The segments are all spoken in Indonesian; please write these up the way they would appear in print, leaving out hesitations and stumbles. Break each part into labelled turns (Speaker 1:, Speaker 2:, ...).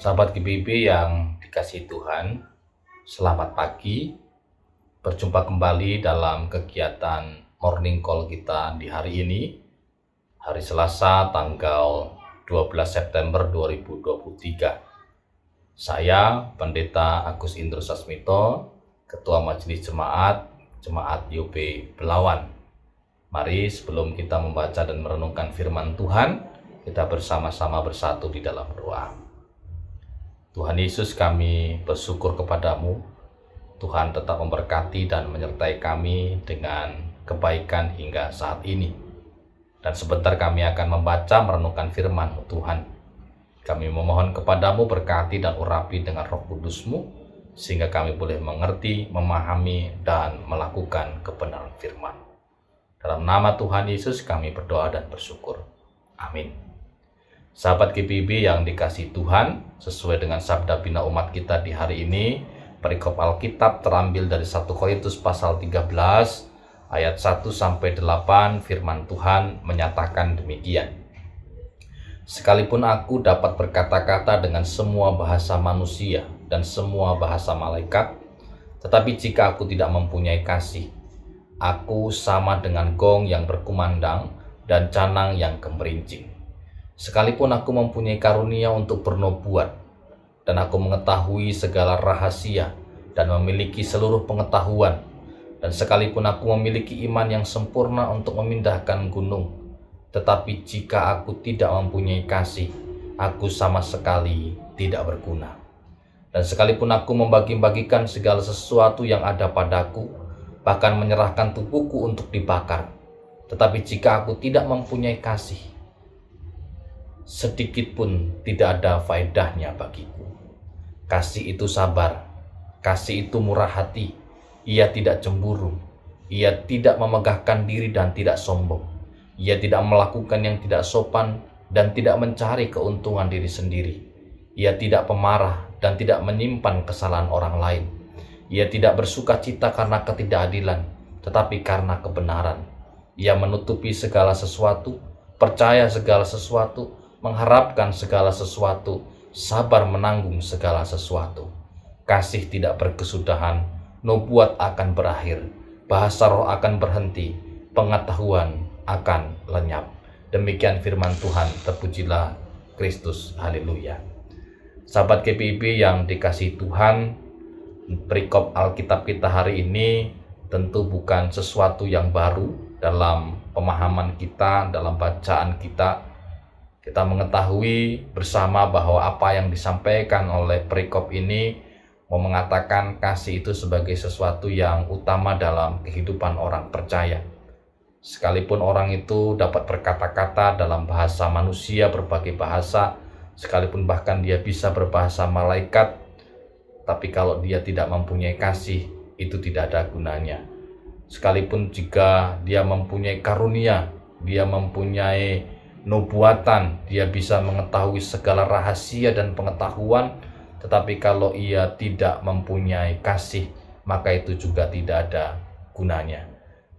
Speaker 1: Sahabat GBB yang dikasihi Tuhan, selamat pagi. Berjumpa kembali dalam kegiatan morning call kita di hari ini, hari Selasa tanggal 12 September 2023. Saya Pendeta Agus Indro Sasmito, Ketua Majelis Jemaat YOB Belawan. Mari sebelum kita membaca dan merenungkan firman Tuhan, kita bersama-sama bersatu di dalam doa. Tuhan Yesus, kami bersyukur kepadamu. Tuhan tetap memberkati dan menyertai kami dengan kebaikan hingga saat ini. Dan sebentar kami akan membaca merenungkan firman Tuhan. Kami memohon kepadamu berkati dan urapi dengan Roh Kudus-Mu, sehingga kami boleh mengerti, memahami, dan melakukan kebenaran firman. Dalam nama Tuhan Yesus kami berdoa dan bersyukur. Amin. Sahabat GBB yang dikasihi Tuhan, sesuai dengan sabda bina umat kita di hari ini, perikop Alkitab terambil dari 1 Korintus pasal 13 ayat 1-8. Firman Tuhan menyatakan demikian. Sekalipun aku dapat berkata-kata dengan semua bahasa manusia dan semua bahasa malaikat, tetapi jika aku tidak mempunyai kasih, aku sama dengan gong yang berkumandang dan canang yang gemerincing. Sekalipun aku mempunyai karunia untuk bernubuat, dan aku mengetahui segala rahasia dan memiliki seluruh pengetahuan, dan sekalipun aku memiliki iman yang sempurna untuk memindahkan gunung, tetapi jika aku tidak mempunyai kasih, aku sama sekali tidak berguna. Dan sekalipun aku membagi-bagikan segala sesuatu yang ada padaku, bahkan menyerahkan tubuhku untuk dibakar, tetapi jika aku tidak mempunyai kasih, sedikit pun tidak ada faedahnya bagiku. Kasih itu sabar, kasih itu murah hati, ia tidak cemburu, ia tidak memegahkan diri dan tidak sombong, ia tidak melakukan yang tidak sopan dan tidak mencari keuntungan diri sendiri, ia tidak pemarah dan tidak menyimpan kesalahan orang lain. Ia tidak bersuka cita karena ketidakadilan, tetapi karena kebenaran. Ia menutupi segala sesuatu, percaya segala sesuatu, mengharapkan segala sesuatu, sabar menanggung segala sesuatu. Kasih tidak berkesudahan, nubuat akan berakhir, bahasa roh akan berhenti, pengetahuan akan lenyap. Demikian firman Tuhan, terpujilah Kristus, haleluya. Sahabat GPIB yang dikasihi Tuhan, perikop Alkitab kita hari ini tentu bukan sesuatu yang baru dalam pemahaman kita, dalam bacaan kita. Kita mengetahui bersama bahwa apa yang disampaikan oleh perikop ini mau mengatakan kasih itu sebagai sesuatu yang utama dalam kehidupan orang percaya. Sekalipun orang itu dapat berkata-kata dalam bahasa manusia, berbagai bahasa, sekalipun bahkan dia bisa berbahasa malaikat, tapi kalau dia tidak mempunyai kasih, itu tidak ada gunanya. Sekalipun jika dia mempunyai karunia, dia mempunyai nubuatan, dia bisa mengetahui segala rahasia dan pengetahuan, tetapi kalau ia tidak mempunyai kasih, maka itu juga tidak ada gunanya.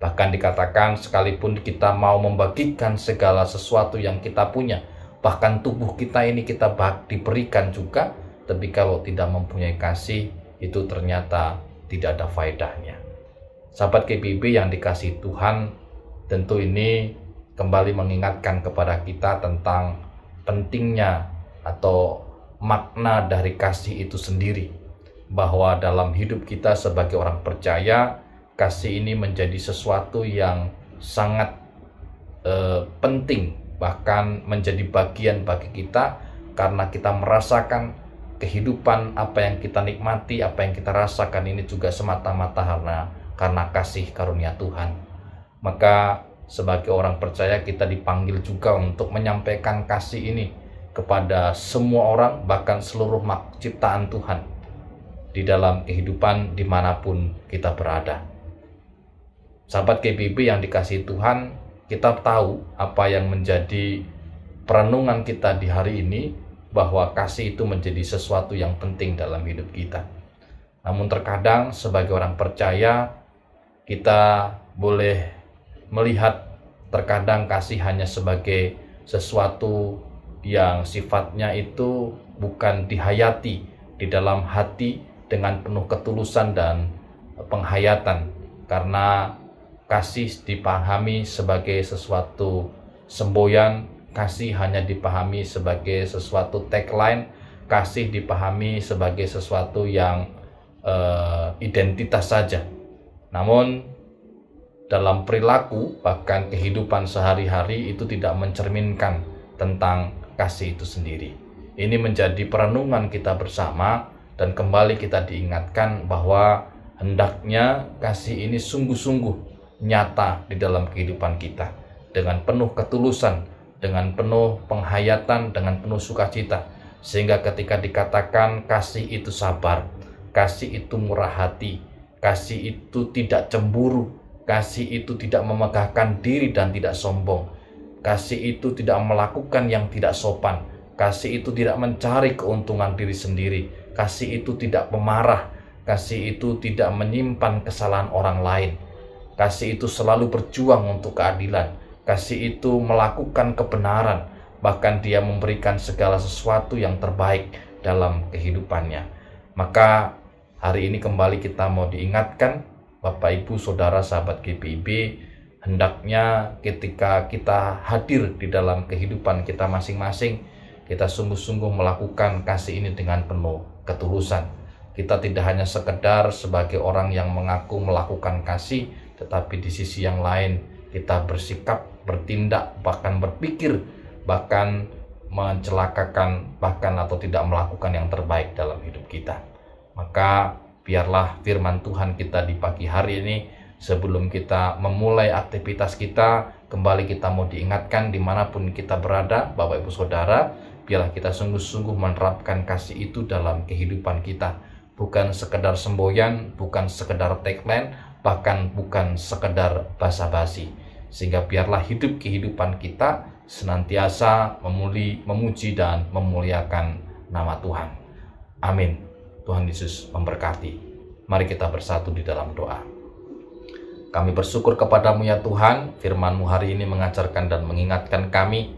Speaker 1: Bahkan dikatakan sekalipun kita mau membagikan segala sesuatu yang kita punya, bahkan tubuh kita ini kita diberikan juga, tapi kalau tidak mempunyai kasih, itu ternyata tidak ada faedahnya. Sahabat GBB yang dikasihi Tuhan, tentu ini kembali mengingatkan kepada kita tentang pentingnya atau makna dari kasih itu sendiri. Bahwa dalam hidup kita sebagai orang percaya, kasih ini menjadi sesuatu yang sangat penting, bahkan menjadi bagian bagi kita, karena kita merasakan kehidupan apa yang kita nikmati, apa yang kita rasakan ini juga semata-mata karena kasih karunia Tuhan. Maka sebagai orang percaya kita dipanggil juga untuk menyampaikan kasih ini kepada semua orang, bahkan seluruh ciptaan Tuhan di dalam kehidupan dimanapun kita berada. Sahabat GBB yang dikasihi Tuhan, kita tahu apa yang menjadi perenungan kita di hari ini, bahwa kasih itu menjadi sesuatu yang penting dalam hidup kita. Namun terkadang sebagai orang percaya, kita boleh melihat terkadang kasih hanya sebagai sesuatu yang sifatnya itu bukan dihayati di dalam hati dengan penuh ketulusan dan penghayatan, karena kasih dipahami sebagai sesuatu semboyan, kasih hanya dipahami sebagai sesuatu tagline, kasih dipahami sebagai sesuatu yang identitas saja. Namun dalam perilaku bahkan kehidupan sehari-hari itu tidak mencerminkan tentang kasih itu sendiri. Ini menjadi perenungan kita bersama, dan kembali kita diingatkan bahwa hendaknya kasih ini sungguh-sungguh nyata di dalam kehidupan kita, dengan penuh ketulusan, dengan penuh penghayatan, dengan penuh sukacita, sehingga ketika dikatakan kasih itu sabar, kasih itu murah hati, kasih itu tidak cemburu, kasih itu tidak memegahkan diri dan tidak sombong, kasih itu tidak melakukan yang tidak sopan, kasih itu tidak mencari keuntungan diri sendiri, kasih itu tidak pemarah, kasih itu tidak menyimpan kesalahan orang lain, kasih itu selalu berjuang untuk keadilan, kasih itu melakukan kebenaran, bahkan dia memberikan segala sesuatu yang terbaik dalam kehidupannya. Maka hari ini kembali kita mau diingatkan, Bapak Ibu Saudara sahabat GPIB, hendaknya ketika kita hadir di dalam kehidupan kita masing-masing, kita sungguh-sungguh melakukan kasih ini dengan penuh ketulusan. Kita tidak hanya sekedar sebagai orang yang mengaku melakukan kasih, tetapi di sisi yang lain kita bersikap, bertindak, bahkan berpikir, bahkan mencelakakan, bahkan atau tidak melakukan yang terbaik dalam hidup kita. Maka biarlah firman Tuhan kita di pagi hari ini, sebelum kita memulai aktivitas kita, kembali kita mau diingatkan dimanapun kita berada, Bapak Ibu Saudara, biarlah kita sungguh-sungguh menerapkan kasih itu dalam kehidupan kita. Bukan sekedar semboyan, bukan sekedar tagline, bahkan bukan sekedar basa-basi. Sehingga biarlah hidup kehidupan kita senantiasa memuji dan memuliakan nama Tuhan. Amin. Tuhan Yesus memberkati. Mari kita bersatu di dalam doa. Kami bersyukur kepadamu ya Tuhan, firman-Mu hari ini mengajarkan dan mengingatkan kami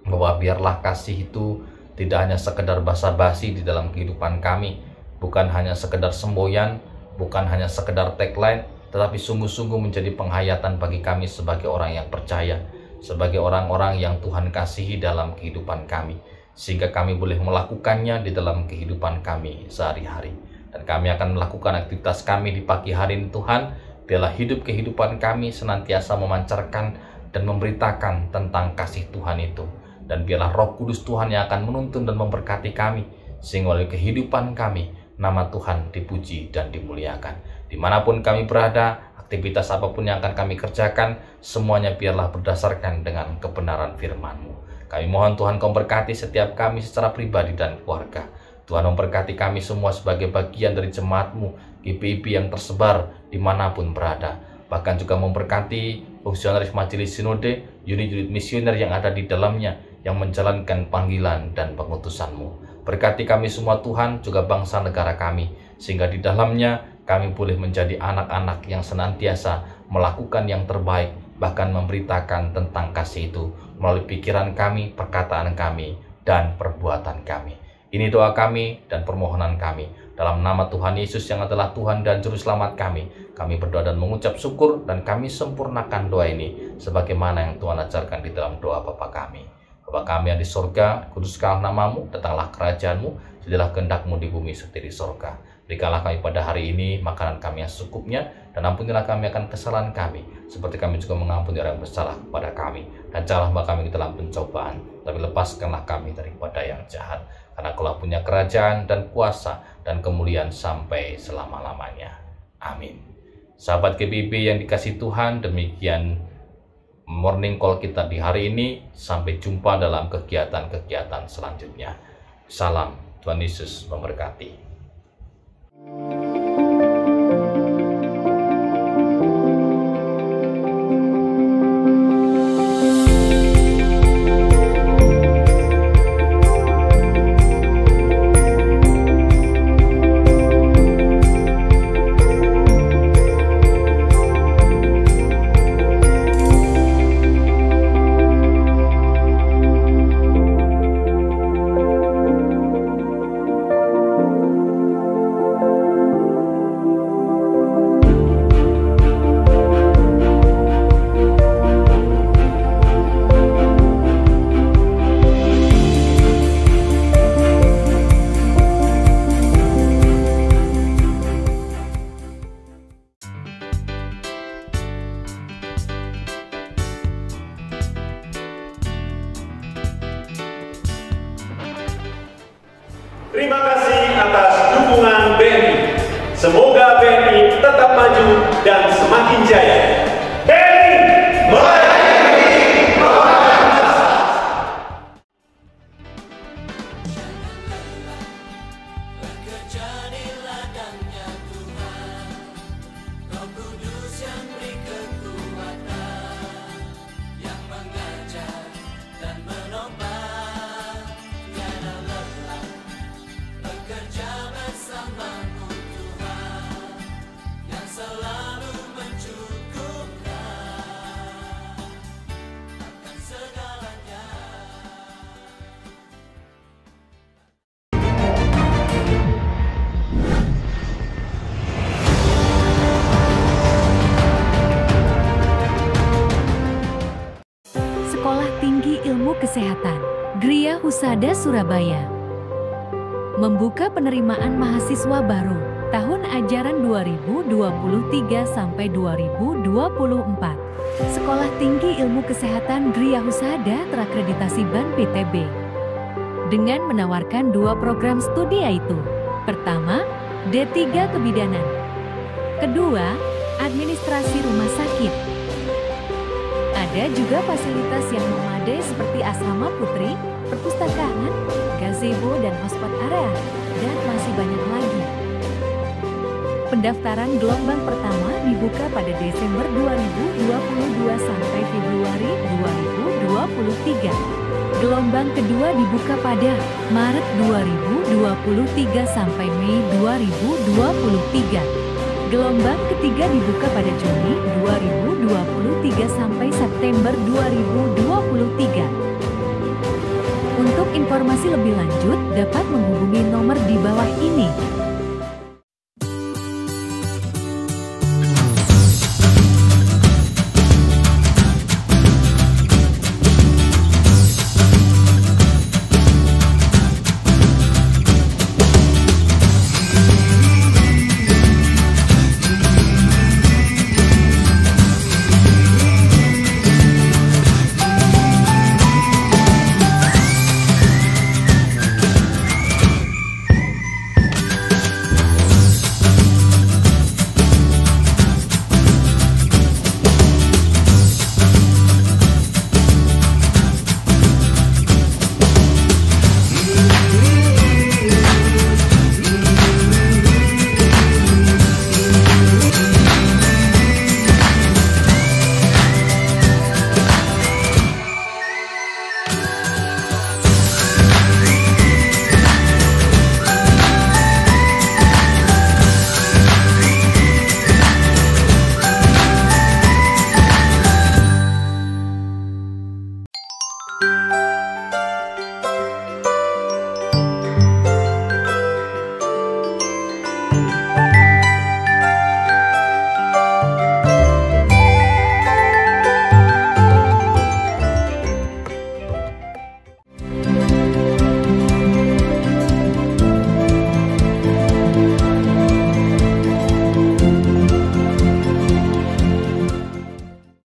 Speaker 1: bahwa biarlah kasih itu tidak hanya sekedar basa-basi di dalam kehidupan kami, bukan hanya sekedar semboyan, bukan hanya sekedar tagline, tetapi sungguh-sungguh menjadi penghayatan bagi kami sebagai orang yang percaya, sebagai orang-orang yang Tuhan kasihi dalam kehidupan kami, sehingga kami boleh melakukannya di dalam kehidupan kami sehari-hari. Dan kami akan melakukan aktivitas kami di pagi hari ini Tuhan, biarlah hidup kehidupan kami senantiasa memancarkan dan memberitakan tentang kasih Tuhan itu. Dan biarlah Roh Kudus Tuhan yang akan menuntun dan memberkati kami, sehingga oleh kehidupan kami, nama Tuhan dipuji dan dimuliakan. Dimanapun kami berada, aktivitas apapun yang akan kami kerjakan, semuanya biarlah berdasarkan dengan kebenaran firman-Mu. Kami mohon Tuhan Kau berkati setiap kami secara pribadi dan keluarga. Tuhan memberkati kami semua sebagai bagian dari jemaat-Mu, GPIB yang tersebar dimanapun berada. Bahkan juga memberkati fungsionaris majelis sinode, unit-unit misioner yang ada di dalamnya, yang menjalankan panggilan dan pengutusan-Mu. Berkati kami semua Tuhan, juga bangsa negara kami, sehingga di dalamnya kami boleh menjadi anak-anak yang senantiasa melakukan yang terbaik, bahkan memberitakan tentang kasih itu melalui pikiran kami, perkataan kami, dan perbuatan kami. Ini doa kami dan permohonan kami. Dalam nama Tuhan Yesus yang adalah Tuhan dan Juru Selamat kami berdoa dan mengucap syukur, dan kami sempurnakan doa ini sebagaimana yang Tuhan ajarkan di dalam doa Bapa kami. Bapa kami yang di sorga, kuduskanlah nama-Mu, datanglah kerajaan-Mu, jadilah kehendak-Mu di bumi seperti di sorga. Berikanlah kami pada hari ini makanan kami yang secukupnya, dan ampunilah kami akan kesalahan kami, seperti kami juga mengampuni orang yang bersalah kepada kami. Dan janganlah membawa kami ke dalam pencobaan, tapi lepaskanlah kami daripada yang jahat. Karena Kaulah punya kerajaan dan kuasa dan kemuliaan sampai selama-lamanya. Amin. Sahabat GPIB yang dikasihi Tuhan, demikian morning call kita di hari ini. Sampai jumpa dalam kegiatan-kegiatan selanjutnya. Salam, Tuhan Yesus memberkati.
Speaker 2: Terima kasih atas dukungan BNI. Semoga BNI tetap maju dan semakin jaya. BNI melayani,
Speaker 3: bekerja di ladangnya Tuhan, Roh Kudus yang beri kekuatan, yang mengajar dan menopang, tiada lelah, bekerja bersamamu Tuhan, yang selalu mencukupkan akan segalanya.
Speaker 4: Sekolah Tinggi Ilmu Kesehatan, Gria Husada Surabaya, membuka penerimaan mahasiswa baru tahun ajaran 2023 sampai 2024. Sekolah Tinggi Ilmu Kesehatan Gria Husada terakreditasi BAN PTB dengan menawarkan 2 program studi yaitu: pertama, D3 Kebidanan, kedua, Administrasi Rumah Sakit. Ada juga fasilitas yang memadai seperti asrama putri, perpustakaan, gazebo dan hotspot area, dan masih banyak lagi. Pendaftaran gelombang pertama dibuka pada Desember 2022 sampai Februari 2023. Gelombang kedua dibuka pada Maret 2023 sampai Mei 2023. Gelombang ketiga dibuka pada Juni 2023 sampai September 2023. Untuk informasi lebih lanjut dapat menghubungi nomor di bawah ini.